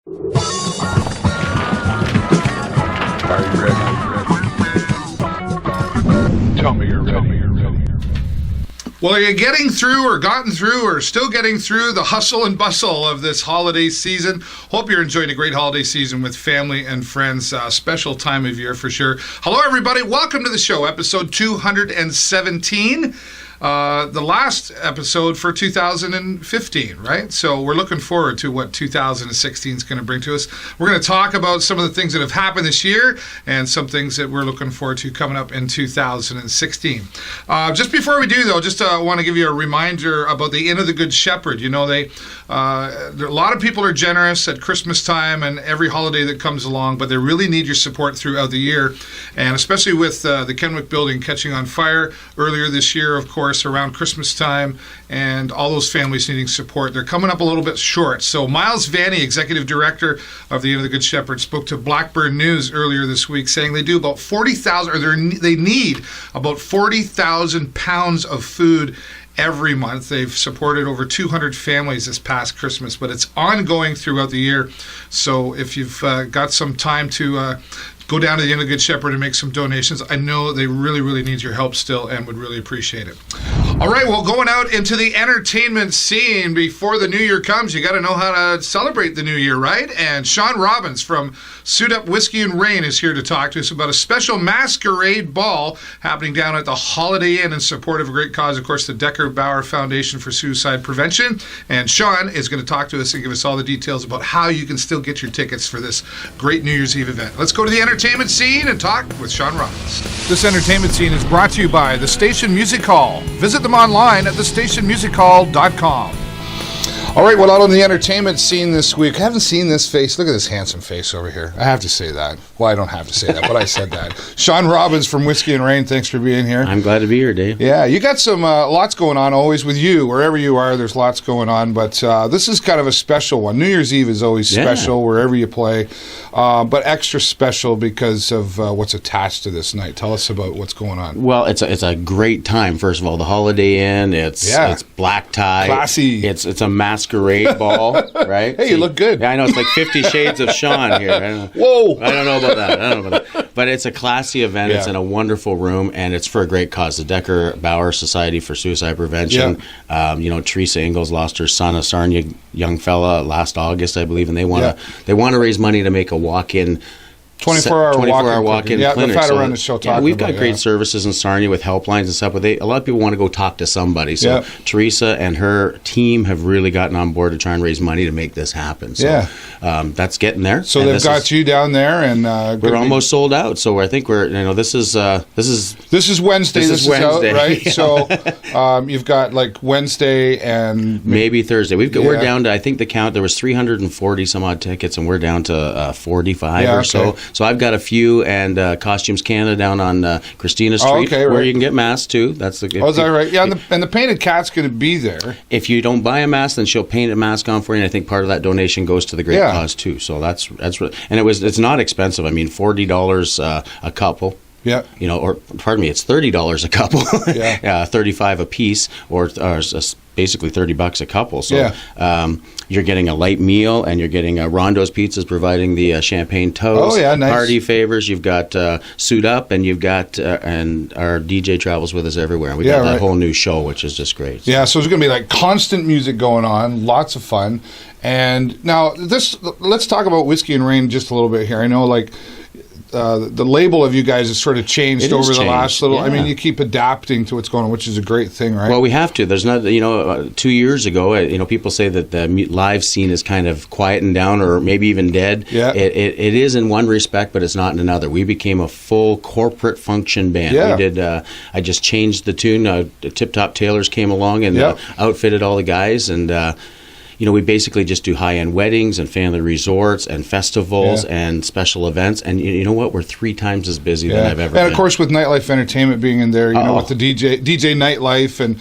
Are you ready? Tell me you're ready. Well, are you getting through or gotten through or still getting through the hustle and bustle of this holiday season? Hope you're enjoying a great holiday season with family and friends. Special time of year for sure. Hello, everybody. Welcome to the show, episode 217. The last episode for 2015, right? So we're looking forward to what 2016 is going to bring to us. We're going to talk about some of the things that have happened this year and some things that we're looking forward to coming up in 2016. Just before we do, though, just want to give you a reminder about the Inn of the Good Shepherd. You know, a lot of people are generous at Christmas time and every holiday that comes along, but they really need your support throughout the year, and especially with the Kenwick building catching on fire earlier this year, of course, around Christmas time, and all those families needing support. They're coming up a little bit short. So Miles Vanny, Executive Director of the Inn of the Good Shepherd, spoke to Blackburn News earlier this week saying they do about 40,000, or they need about 40,000 pounds of food every month. They've supported over 200 families this past Christmas, but it's ongoing throughout the year. So if you've got some time to go down to the Inn of the Good Shepherd and make some donations, I know they really, really need your help still and would really appreciate it. All right, well, going out into the entertainment scene before the new year comes, you got to know how to celebrate the new year, right? And Sean Robbins from Suit Up Whiskey and Rain is here to talk to us about a special masquerade ball happening down at the Holiday Inn in support of a great cause, of course, the Decker-Bauer Foundation for Suicide Prevention. And Sean is going to talk to us and give us all the details about how you can still get your tickets for this great New Year's Eve event. Let's go to the entertainment scene and talk with Sean Robbins. This entertainment scene is brought to you by the Station Music Hall. Visit them online at thestationmusichall.com. All right, well, out on the entertainment scene this week, I haven't seen this face. Look at this handsome face over here. I have to say that. Well, I don't have to say that, but I said that. Sean Robbins from Whiskey and Rain, thanks for being here. I'm glad to be here, Dave. Yeah, you got some lots going on always with you. Wherever you are, there's lots going on, but this is kind of a special one. New Year's Eve is always special wherever you play, but extra special because of what's attached to this night. Tell us about what's going on. Well, it's a great time. First of all, the Holiday Inn. It's black tie. Classy. It's a masquerade ball, right? Hey, you look good. Yeah, I know, it's like 50 Shades of Sean here. Whoa! I don't know about that. But it's a classy event. Yeah. It's in a wonderful room, and it's for a great cause. The Decker-Bauer Society for Suicide Prevention. Yeah. Teresa Ingalls lost her son, a Sarnia young fella, last August, I believe, and they want to raise money to make a walk-in 24-hour walk-in clinic. We've had around the show talking we've got great services in Sarnia with helplines and stuff, but a lot of people want to go talk to somebody. So Teresa and her team have really gotten on board to try and raise money to make this happen. So that's getting there. So they've got you down there, and we're almost sold out. So I think this is Wednesday. This is Wednesday, out, right? Yeah. So you've got like Wednesday and maybe Thursday. We're down to, I think the count, there was 340 some odd tickets, and we're down to 45 or so. So I've got a few, and Costumes Canada down on Christina Street, where you can get masks too. That's the. Is that right? Yeah, and the painted cat's going to be there. If you don't buy a mask, then she'll paint a mask on for you. And I think part of that donation goes to the great cause too. So that's really, and it's not expensive. I mean, $40 a couple. Yeah. Or pardon me, it's $30 a couple. Yeah. 35 a piece, or basically $30 a couple. So you're getting a light meal, and you're getting Rondo's Pizzas providing the champagne toast. Oh yeah, nice. Party favors. You've got Suit Up, and you've got and our DJ travels with us everywhere. And we got that whole new show, which is just great. Yeah, so there's going to be like constant music going on, lots of fun. And now let's talk about Whiskey and Rain just a little bit here. I know the label of you guys has sort of changed over the last little. Yeah. I mean, you keep adapting to what's going on, which is a great thing, right? Well, we have to. There's not, 2 years ago, people say that the live scene is kind of quieting down, or maybe even dead. Yeah. It is in one respect, but it's not in another. We became a full corporate function band. Yeah. We did. I just changed the tune. Tip Top Tailors came along and outfitted all the guys, and we basically just do high-end weddings and family resorts and festivals and special events. And you know what? We're 3 times as busy than I've ever been. And, of course, with Nightlife Entertainment being in there, with the DJ Nightlife, and,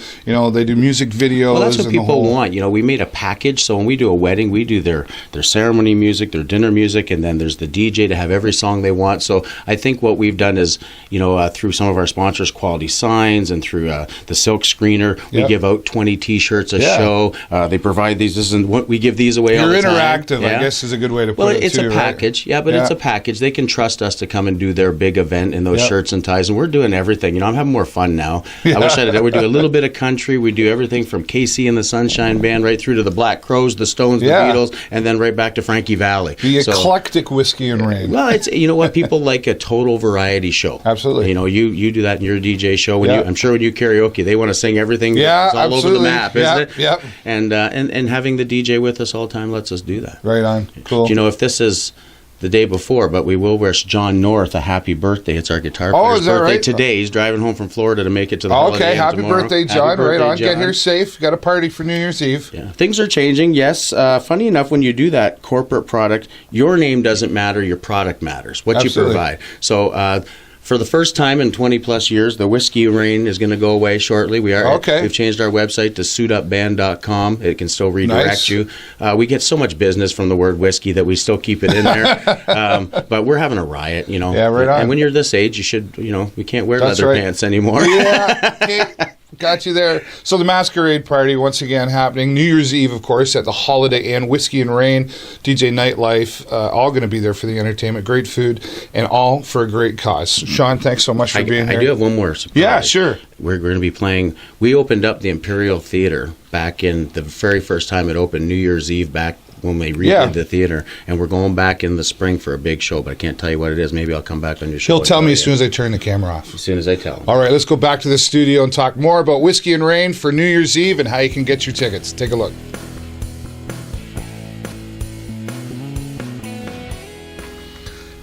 they do music videos. Well, that's what people want. We made a package. So when we do a wedding, we do their ceremony music, their dinner music, and then there's the DJ to have every song they want. So I think what we've done is, through some of our sponsors, Quality Signs, and through the Silk Screener, we give out 20 T-shirts a show. They provide these. This bottles, and we give these away all the time. You're interactive, I guess is a good way to put it, it's too, a package. Right? Yeah, but it's a package. They can trust us to come and do their big event in those shirts and ties, and we're doing everything. I'm having more fun now. I wish I did. We do a little bit of country. We do everything from KC and the Sunshine Band right through to the Black Crowes, the Stones, the Beatles, and then right back to Frankie Valli. The eclectic Whiskey and Rain. Well, it's what people like, a total variety show. Absolutely. You do that in your DJ show. I'm sure when you karaoke, they want to sing everything. It's all over the map, isn't it? Yeah. And having the DJ with us all the time lets us do that. Right on. Cool. If this is the day before, but we will wish John North a happy birthday. It's our guitar player's birthday today. He's driving home from Florida to make it to the holiday. Okay, happy birthday, John. Right on. Get here safe. Got a party for New Year's Eve. Yeah, things are changing. Yes. Funny enough, when you do that corporate product, your name doesn't matter. Your product matters. What you provide. So. For the first time in 20-plus years, the Whiskey Rain is going to go away shortly. We've changed our website to suitupband.com. It can still redirect you. We get so much business from the word whiskey that we still keep it in there. But we're having a riot, Yeah, right on. And when you're this age, you should, we can't wear leather pants anymore. Yeah. Okay. Got you there. So the Masquerade Party, once again, happening New Year's Eve, of course, at the Holiday Inn. Whiskey and Rain, DJ Nightlife, all going to be there for the entertainment. Great food, and all for a great cause. Sean, thanks so much for being here. I do have one more surprise. Yeah, sure. We're going to be playing. We opened up the Imperial Theater back in the very first time it opened, New Year's Eve, back when we redid the theater, and we're going back in the spring for a big show, but I can't tell you what it is. Maybe I'll come back on your show. He'll tell me as soon as I turn the camera off. As soon as I tell him. All right, let's go back to the studio and talk more about Whiskey and Rain for New Year's Eve and how you can get your tickets. Take a look.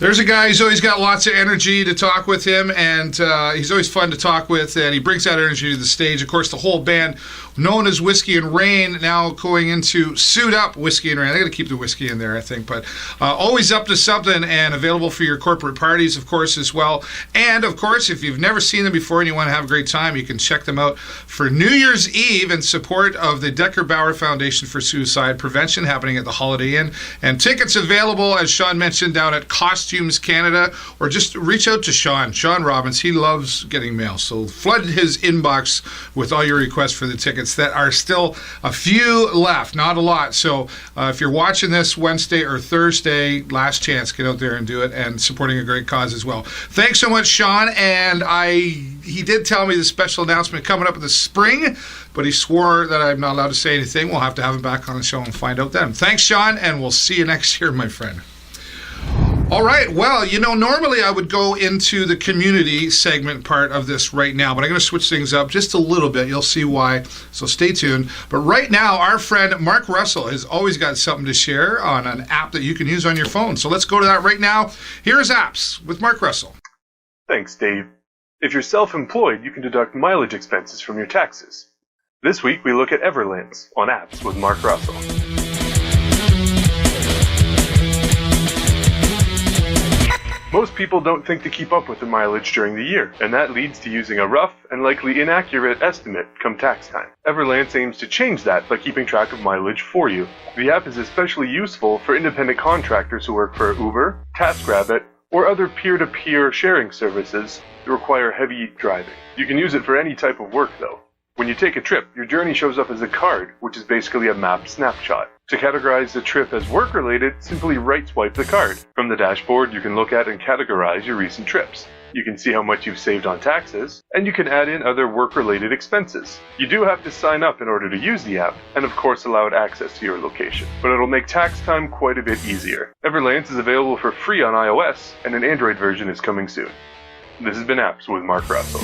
There's a guy who's always got lots of energy to talk with him, and he's always fun to talk with, and he brings that energy to the stage. Of course, the whole band, known as Whiskey and Rain, now going into Suit Up Whiskey and Rain. I got to keep the whiskey in there, I think, but always up to something and available for your corporate parties, of course, as well. And, of course, if you've never seen them before and you want to have a great time, you can check them out for New Year's Eve in support of the Decker Bauer Foundation for Suicide Prevention, happening at the Holiday Inn. And tickets available, as Sean mentioned, down at Costumes Canada, or just reach out to Sean Robbins. He loves getting mail, so flood his inbox with all your requests for the tickets. That are still a few left, not a lot. So if you're watching this Wednesday or Thursday, last chance, get out there and do it, and supporting a great cause as well. Thanks so much, Sean. And he did tell me the special announcement coming up in the spring, but he swore that I'm not allowed to say anything. We'll have to have him back on the show and find out then. Thanks, Sean, and we'll see you next year, my friend. All right. Well, normally I would go into the community segment part of this right now, but I'm going to switch things up just a little bit. You'll see why, so stay tuned. But right now, our friend Mark Russell has always got something to share on an app that you can use on your phone. So let's go to that right now. Here's Apps with Mark Russell. Thanks, Dave. If you're self-employed, you can deduct mileage expenses from your taxes. This week, we look at Everlands on Apps with Mark Russell. Most people don't think to keep up with the mileage during the year, and that leads to using a rough and likely inaccurate estimate come tax time. Everlands aims to change that by keeping track of mileage for you. The app is especially useful for independent contractors who work for Uber, TaskRabbit, or other peer-to-peer sharing services that require heavy driving. You can use it for any type of work, though. When you take a trip, your journey shows up as a card, which is basically a map snapshot. To categorize the trip as work-related, simply right-swipe the card. From the dashboard, you can look at and categorize your recent trips. You can see how much you've saved on taxes, and you can add in other work-related expenses. You do have to sign up in order to use the app, and of course allow access to your location. But it'll make tax time quite a bit easier. Everlands is available for free on iOS, and an Android version is coming soon. This has been Apps with Mark Russell.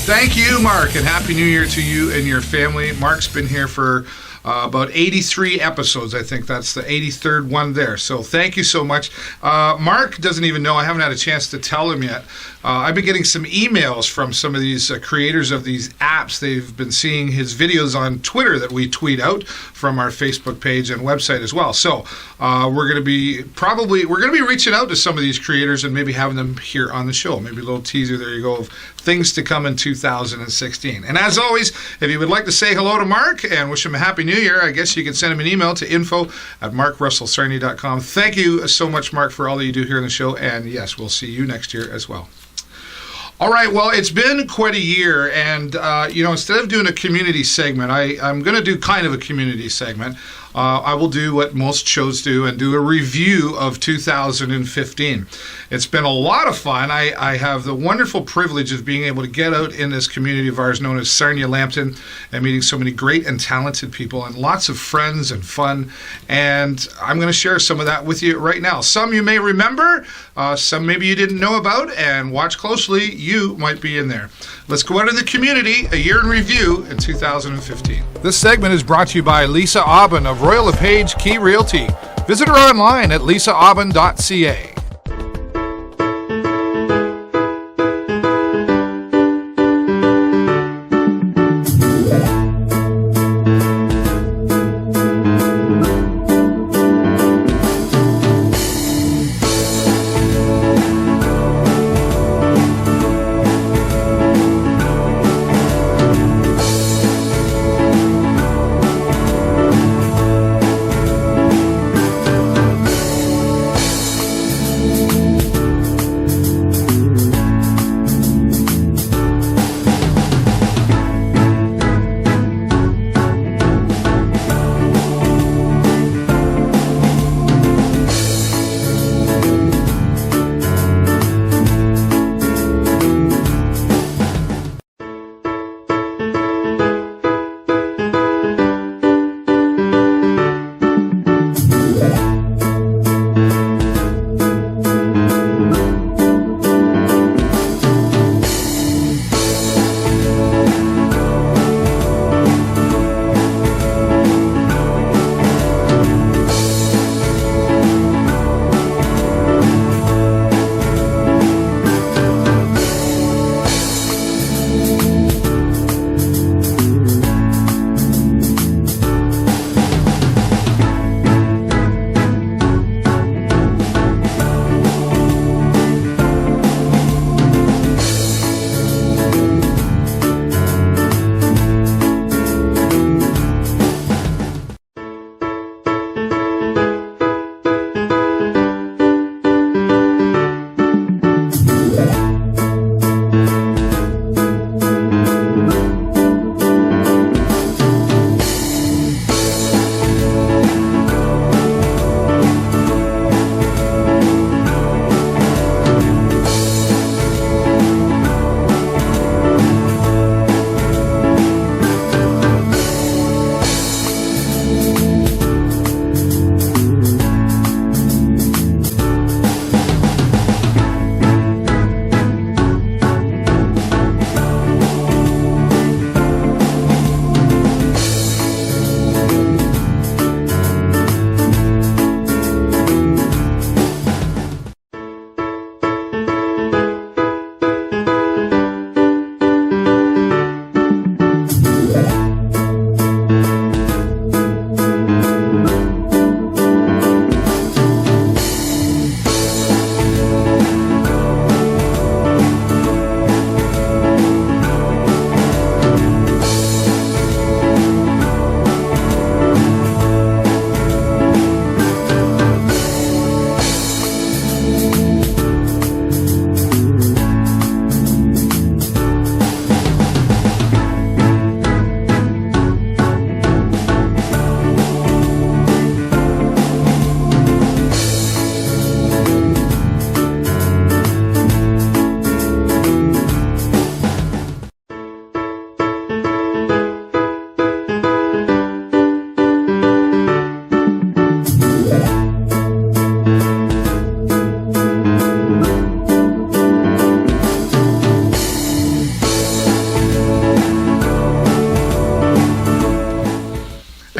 Thank you, Mark, and Happy New Year to you and your family. Mark's been here for about 83 episodes. I think that's the 83rd one there. So thank you so much. Mark doesn't even know. I haven't had a chance to tell him yet. I've been getting some emails from some of these creators of these apps. They've been seeing his videos on Twitter that we tweet out from our Facebook page and website as well. So we're going to be reaching out to some of these creators and maybe having them here on the show. Maybe a little teaser, there you go, of things to come in 2016. And as always, if you would like to say hello to Mark and wish him a Happy New Year, I guess you can send him an email to info@markrussellsarnia.com. Thank you so much, Mark, for all that you do here on the show. And yes, we'll see you next year as well. All right, well, it's been quite a year, and, instead of doing a community segment, I'm going to do kind of a community segment. I will do what most shows do and do a review of 2015. It's been a lot of fun. I have the wonderful privilege of being able to get out in this community of ours known as Sarnia Lambton and meeting so many great and talented people and lots of friends and fun. And I'm going to share some of that with you right now. Some you may remember, some maybe you didn't know about, and watch closely, you might be in there. Let's go out in the community, a year in review in 2015. This segment is brought to you by Lisa Aubin of Royal LePage Key Realty. Visit her online at lisaaubin.ca.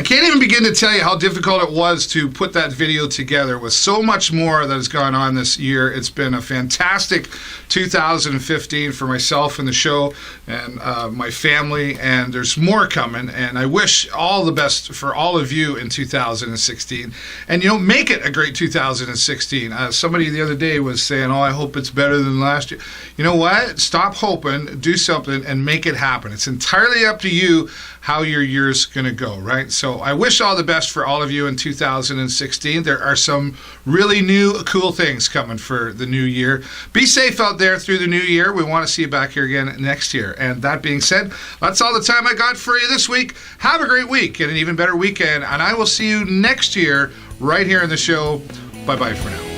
Can't even begin to tell you how difficult it was to put that video together with so much more that has gone on this year. It's been a fantastic 2015 for myself and the show and my family, and there's more coming, and I wish all the best for all of you in 2016. And, make it a great 2016. Somebody the other day was saying, I hope it's better than last year. You know what? Stop hoping, do something, and make it happen. It's entirely up to you how your year's going to go, right? So I wish all the best for all of you in 2016. There are some really new, cool things coming for the new year. Be safe out there through the new year. We want to see you back here again next year. And that being said, that's all the time I got for you this week. Have a great week and an even better weekend. And I will see you next year right here in the show. Bye-bye for now.